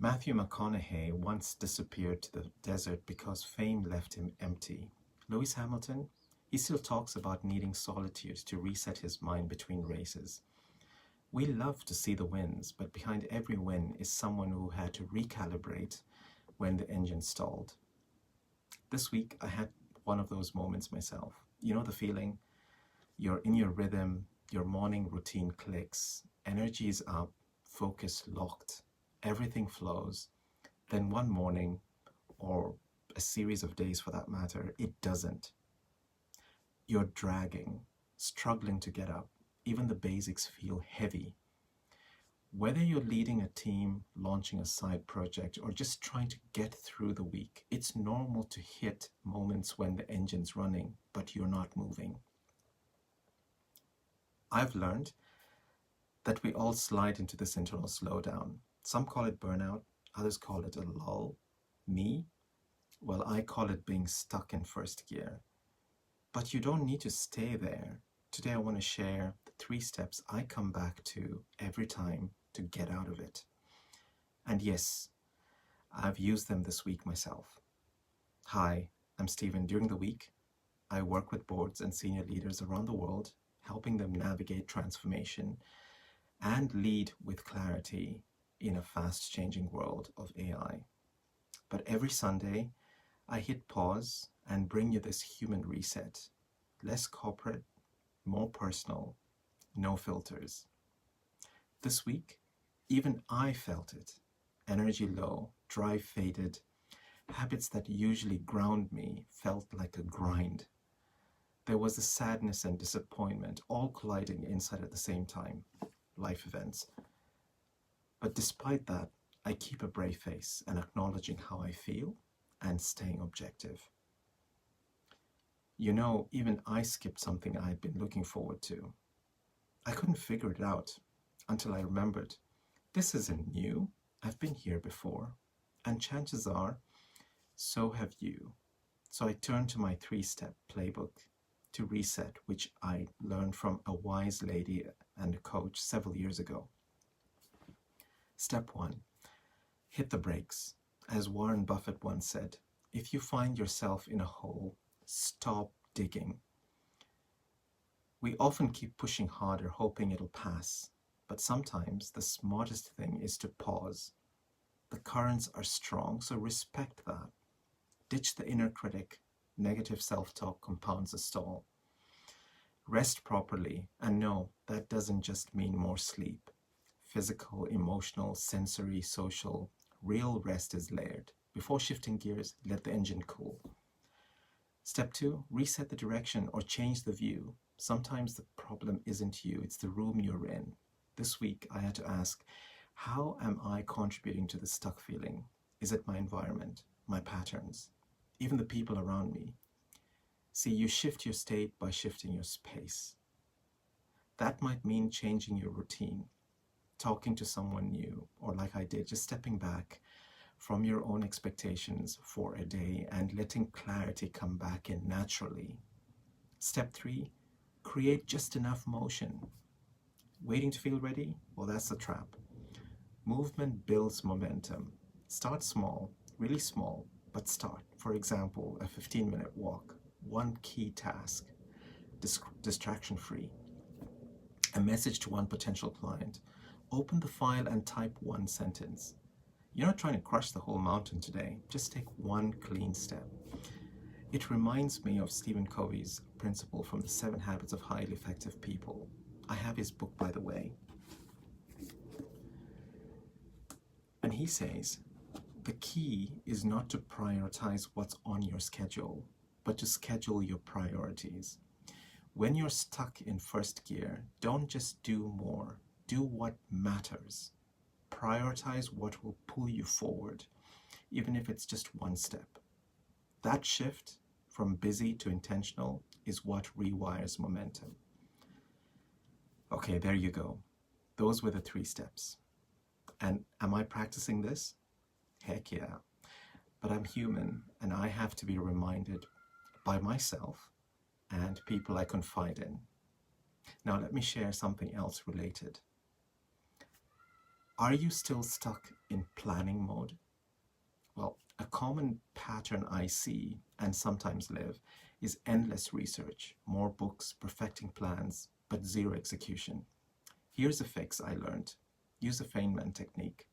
Matthew McConaughey once disappeared to the desert because fame left him empty. Lewis Hamilton, he still talks about needing solitude to reset his mind between races. We love to see the wins, but behind every win is someone who had to recalibrate when the engine stalled. This week, I had one of those moments myself. You know the feeling? You're in your rhythm, your morning routine clicks, energy is up, focus locked, everything flows. Then one morning, or a series of days for that matter, it doesn't. You're dragging, struggling to get up. Even the basics feel heavy. Whether you're leading a team, launching a side project, or just trying to get through the week, it's normal to hit moments when the engine's running, but you're not moving. I've learned that we all slide into this internal slowdown. Some call it burnout, others call it a lull. Me? Well, I call it being stuck in first gear. But you don't need to stay there. Today I want to share the 3 steps I come back to every time to get out of it. And yes, I've used them this week myself. Hi, I'm Stephen. During the week, I work with boards and senior leaders around the world, helping them navigate transformation and lead with clarity in a fast-changing world of AI. But every Sunday, I hit pause and bring you this human reset. Less corporate, more personal, no filters. This week, even I felt it. Energy low, drive faded. Habits that usually ground me felt like a grind. There was a sadness and disappointment all colliding inside at the same time. Life events. But despite that, I keep a brave face and acknowledging how I feel and staying objective. You know, even I skipped something I had been looking forward to. I couldn't figure it out until I remembered, this isn't new. I've been here before. And chances are, so have you. So I turned to my 3-step playbook to reset, which I learned from a wise lady and a coach several years ago. Step 1, hit the brakes. As Warren Buffett once said, if you find yourself in a hole, stop digging. We often keep pushing harder, hoping it'll pass. But sometimes the smartest thing is to pause. The currents are strong, so respect that. Ditch the inner critic. Negative self-talk compounds the stall. Rest properly, and no, that doesn't just mean more sleep. Physical, emotional, sensory, social. Real rest is layered. Before shifting gears, let the engine cool. Step 2, reset the direction or change the view. Sometimes the problem isn't you, it's the room you're in. This week, I had to ask, how am I contributing to the stuck feeling? Is it my environment, my patterns, even the people around me? See, you shift your state by shifting your space. That might mean changing your routine, talking to someone new, or like I did, just stepping back from your own expectations for a day and letting clarity come back in naturally. Step 3, create just enough motion. Waiting to feel ready? Well, that's the trap. Movement builds momentum. Start small, really small, but start. For example, a 15-minute walk, one key task, distraction-free. A message to one potential client. Open the file and type one sentence. You're not trying to crush the whole mountain today. Just take one clean step. It reminds me of Stephen Covey's principle from the 7 Habits of Highly Effective People. I have his book, by the way. And he says, the key is not to prioritize what's on your schedule, but to schedule your priorities. When you're stuck in first gear, don't just do more. Do what matters. Prioritize what will pull you forward, even if it's just one step. That shift from busy to intentional is what rewires momentum. Okay, there you go. Those were the 3 steps. And am I practicing this? Heck yeah. But I'm human and I have to be reminded by myself and people I confide in. Now let me share something else related. Are you still stuck in planning mode? Well, a common pattern I see and sometimes live is endless research, more books, perfecting plans, but zero execution. Here's a fix I learned. Use the Feynman technique.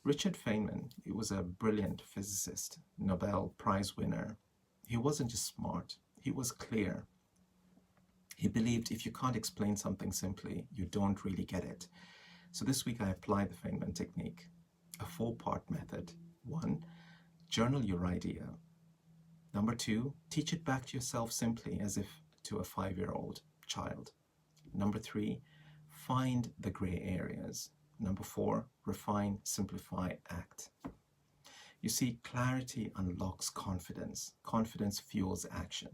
Richard Feynman, he was a brilliant physicist, Nobel Prize winner. He wasn't just smart, he was clear. He believed if you can't explain something simply, you don't really get it. So this week I applied the Feynman technique, a 4-part method. 1. Journal your idea. Number 2, teach it back to yourself simply as if to a 5-year-old child. Number 3, find the gray areas. Number 4, refine, simplify, act. You see, clarity unlocks confidence. Confidence fuels action.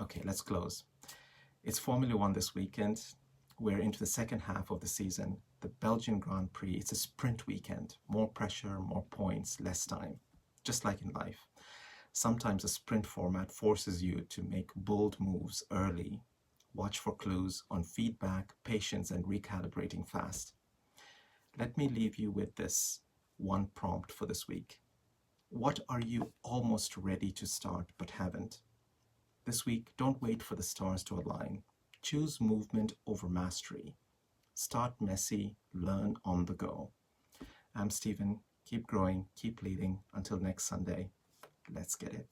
Okay, let's close. It's Formula One this weekend. We're into the second half of the season. The Belgian Grand Prix, it's a sprint weekend. More pressure, more points, less time. Just like in life. Sometimes a sprint format forces you to make bold moves early. Watch for clues on feedback, patience, and recalibrating fast. Let me leave you with this one prompt for this week. What are you almost ready to start but haven't? This week, don't wait for the stars to align. Choose movement over mastery. Start messy, learn on the go. I'm Stephen. Keep growing, keep leading. Until next Sunday, let's get it.